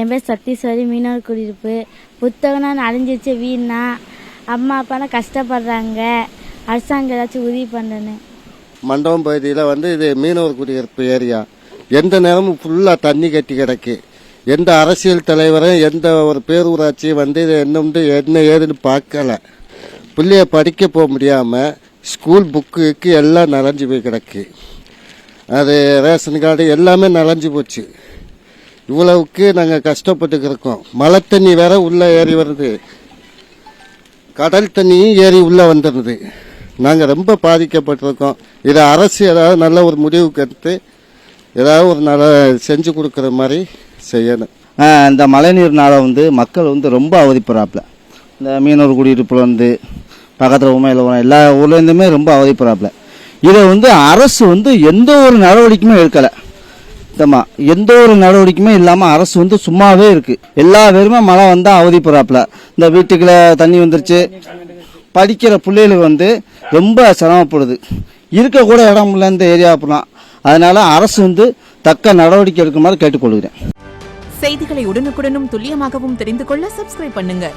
என் பேர் சத்தீஸ்வரி, மீனவர் குடியிருப்பு. புத்தகம்னா அழிஞ்சிச்சு, வீணா. அம்மா அப்பாலாம் கஷ்டப்படுறாங்க. அரசாங்கம் ஏதாச்சும் உதவி பண்ணுறேன்னு. மண்டபம் பகுதியில் இது மீனவர் குடியிருப்பு ஏரியா. எந்த நேரமும் ஃபுல்லாக தண்ணி கட்டி கிடக்கு. எந்த அரசியல் தலைவரும் எந்த ஒரு பேரூராட்சி இது என்ன ஏதுன்னு பார்க்கல. பிள்ளைய படிக்க போக முடியாமல் ஸ்கூல் புக்கு எல்லாம் நனைஞ்சு போய் கிடக்கு. அது ரேஷன் கார்டு எல்லாமே நனைஞ்சு போச்சு. இவ்வளவுக்கு நாங்கள் கஷ்டப்பட்டு இருக்கோம். மழை தண்ணி வேற உள்ளே ஏறி வருது, கடல் தண்ணியும் ஏறி உள்ளே வந்துடுது. நாங்கள் ரொம்ப பாதிக்கப்பட்டிருக்கோம். இதை அரசு ஏதாவது நல்ல ஒரு முடிவுக்கு எடுத்து ஏதாவது ஒரு நல்ல செஞ்சு கொடுக்குற மாதிரி செய்யணும். இந்த மழைநீர்னால மக்கள் ரொம்ப அவதிப்படுறாப்புல. இந்த மீனவர் குடியிருப்புல பக்கத்தில் உமையில் எல்லா ஊர்லேருந்துமே ரொம்ப அவதிப்படுறாப்புல. இதை அரசு எந்த ஒரு நடவடிக்கையுமே எடுக்கலை. எந்த ஒரு நடவடிக்கையுமே இல்லாமல் அரசு சும்மாவே இருக்குது. எல்லா பேருமே மழை வந்தால் அவதிப்படுறாப்புல. இந்த வீட்டுக்குள்ள தண்ணி வந்துருச்சு. படிக்கிற பிள்ளைகளுக்கு ரொம்ப சிரமப்படுது. இருக்கக்கூட இடம் இல்லை இந்த ஏரியா. அப்படிலாம் அதனால அரசு தக்க நடவடிக்கை எடுக்குமாறு கேட்டுக்கொள்கிறேன். செய்திகளை உடனுக்குடனும் துல்லியமாகவும் தெரிந்து கொள்ள சப்ஸ்கிரைப் பண்ணுங்க.